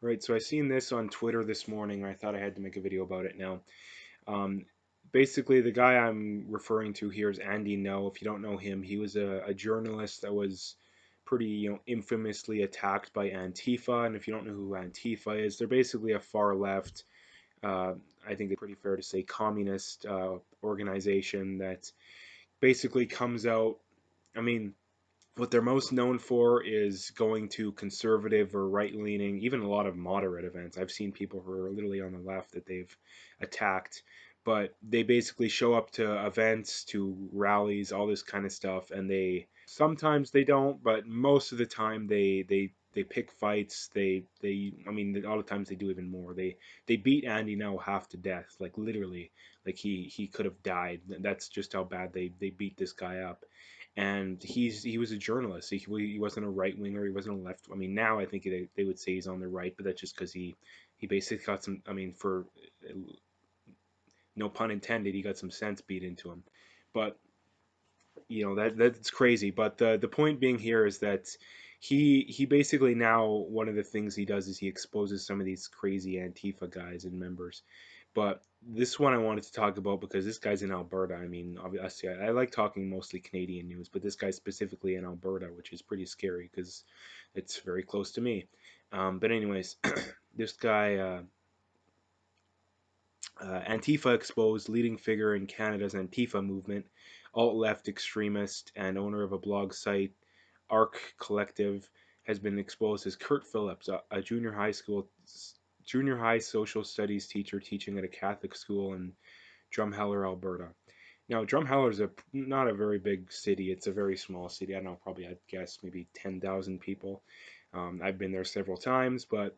Right, so I seen this on Twitter this morning. I thought I had to make a video about it now. Um, Basically, the guy I'm referring to here is Andy No. If you don't know him, he was a journalist that was pretty, infamously attacked by Antifa. And if you don't know who Antifa is, they're basically a far left, uh, I think it's pretty fair to say, communist organization that basically comes out. I mean, what they're most known for is going to conservative or right leaning, even a lot of moderate events. I've seen people who are literally on the left that they've attacked, but they basically show up to events, to rallies, all this kind of stuff, and they sometimes they don't, but most of the time they pick fights. They I mean, a lot of times they do even more. They beat Andy now half to death, like literally, like he could have died. That's just how bad they beat this guy up. And he was a journalist. He wasn't a right winger. He wasn't a left. I mean, now I think they would say he's on the right, but that's just because he basically got some. I mean, for no pun intended, he got some sense beat into him. But that's crazy. But the point being here is that he basically now, one of the things he does is he exposes some of these crazy Antifa guys and members. But this one I wanted to talk about because this guy's in Alberta. I mean, obviously, I like talking mostly Canadian news, but this guy's specifically in Alberta, which is pretty scary because it's very close to me. But anyways, this guy, Antifa exposed, leading figure in Canada's Antifa movement, alt-left extremist and owner of a blog site, Arc Collective, has been exposed as Kurt Phillips, a junior high social studies teacher teaching at a Catholic school in Drumheller, Alberta. Now, Drumheller is not a very big city. It's a very small city. I don't know, probably I'd guess maybe 10,000 people. I've been there several times, but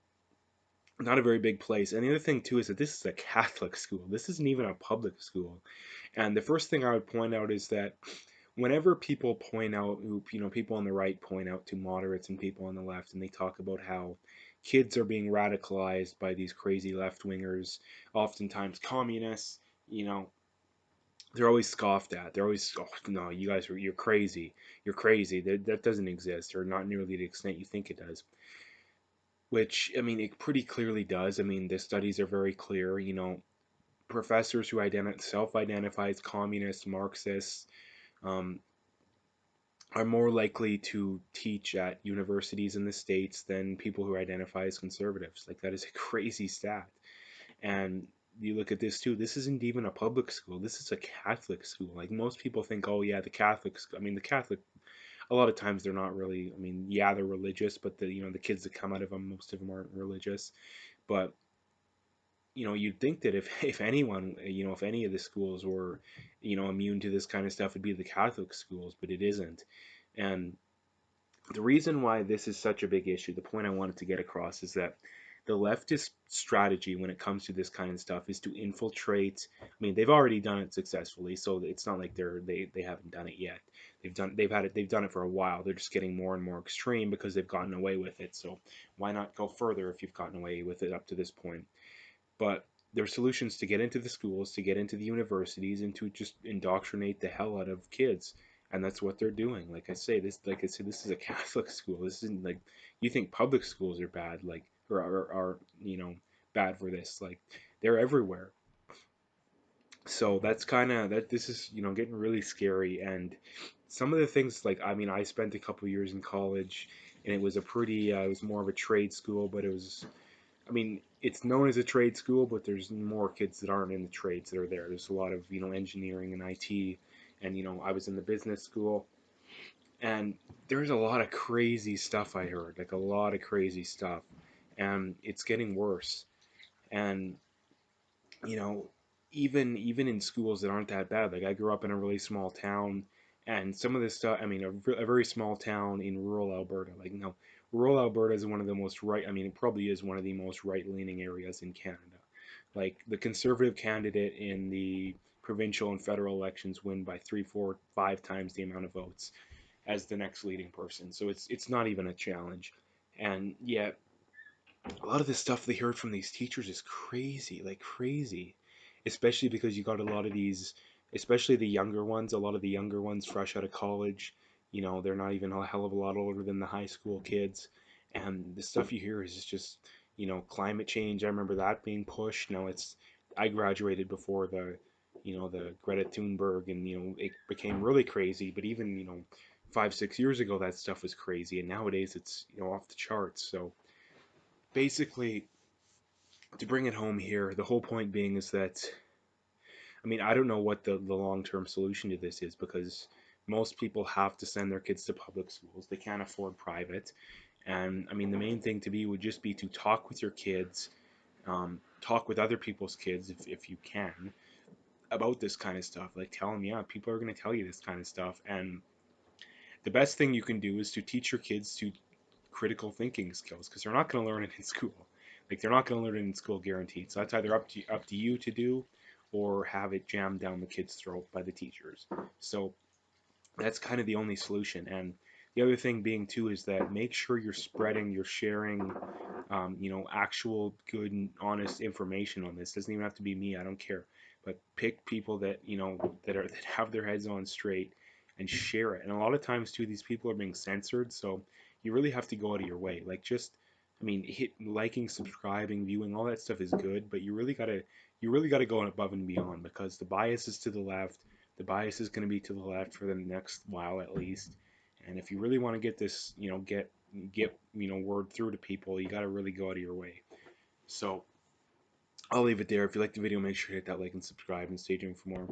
not a very big place. And the other thing too is that this is a Catholic school. This isn't even a public school. And the first thing I would point out is that whenever people point out, people on the right point out to moderates and people on the left, and they talk about how kids are being radicalized by these crazy left wingers, oftentimes communists, you know, they're always scoffed at. They're always, oh no, you're crazy. You're crazy. That doesn't exist, or not nearly the extent you think it does. Which, I mean, it pretty clearly does. I mean, the studies are very clear. Professors who self-identify as communists, Marxists, um, are more likely to teach at universities in the States than people who identify as conservatives. Like, that is a crazy stat. And you look at this too, this isn't even a public school. This is a Catholic school. Like, most people think, oh yeah, the Catholics. I mean, the Catholic, a lot of times they're not really, I mean, yeah, they're religious, but the kids that come out of them, most of them aren't religious. But you'd think that if if anyone, if any of the schools were, immune to this kind of stuff, it'd be the Catholic schools, but it isn't. And the reason why this is such a big issue, the point I wanted to get across, is that the leftist strategy when it comes to this kind of stuff is to infiltrate. I mean, they've already done it successfully, so it's not like they haven't done it yet. They've done it for a while. They're just getting more and more extreme because they've gotten away with it. So why not go further if you've gotten away with it up to this point? But there are solutions to get into the schools, to get into the universities, and to just indoctrinate the hell out of kids. And that's what they're doing. Like I said, this is a Catholic school. This isn't like you think public schools are bad, like or are bad for this. Like, they're everywhere. So that's kind of that. This is getting really scary. And some of the things, like, I mean, I spent a couple years in college, and it was a pretty it was more of a trade school, but it was, I mean, it's known as a trade school, but there's more kids that aren't in the trades that are there. There's a lot of, engineering and IT. And, I was in the business school. And there's a lot of crazy stuff I heard, like a lot of crazy stuff. And it's getting worse. And, you know, even in schools that aren't that bad, like I grew up in a really small town, and some of this stuff, I mean, a very small town in rural Alberta, like, rural Alberta is one of the most right, I mean, it probably is one of the most right-leaning areas in Canada. Like, the conservative candidate in the provincial and federal elections win by three, four, five times the amount of votes as the next leading person. So it's not even a challenge. And yet, a lot of the stuff they heard from these teachers is crazy, like crazy. Especially because you got a lot of these, especially the younger ones, a lot of the younger ones fresh out of college, they're not even a hell of a lot older than the high school kids. And the stuff you hear is just, climate change. I remember that being pushed. Now it's I graduated before the Greta Thunberg, and it became really crazy. But even 5 6 years ago, that stuff was crazy, and nowadays it's off the charts. So basically, to bring it home here, the whole point being is that, I mean, I don't know what the long term solution to this is, because most people have to send their kids to public schools. They can't afford private. And I mean, the main thing to be would just be to talk with your kids, talk with other people's kids if you can, about this kind of stuff. Like, tell them, yeah, people are going to tell you this kind of stuff. And the best thing you can do is to teach your kids to critical thinking skills, because they're not going to learn it in school. Like, they're not going to learn it in school, guaranteed. So that's either up to you to do, or have it jammed down the kid's throat by the teachers. So that's kind of the only solution. And the other thing being too is that make sure you're sharing, actual good and honest information on this. Doesn't even have to be me. I don't care. But pick people that that have their heads on straight, and share it. And a lot of times too, these people are being censored, so you really have to go out of your way. Like, just, I mean, hit liking, subscribing, viewing, all that stuff is good, but you really gotta go above and beyond, because the bias is to the left. The bias is going to be to the left for the next while at least. And if you really want to get this, get word through to people, you got to really go out of your way. So I'll leave it there. If you like the video, make sure to hit that like and subscribe, and stay tuned for more.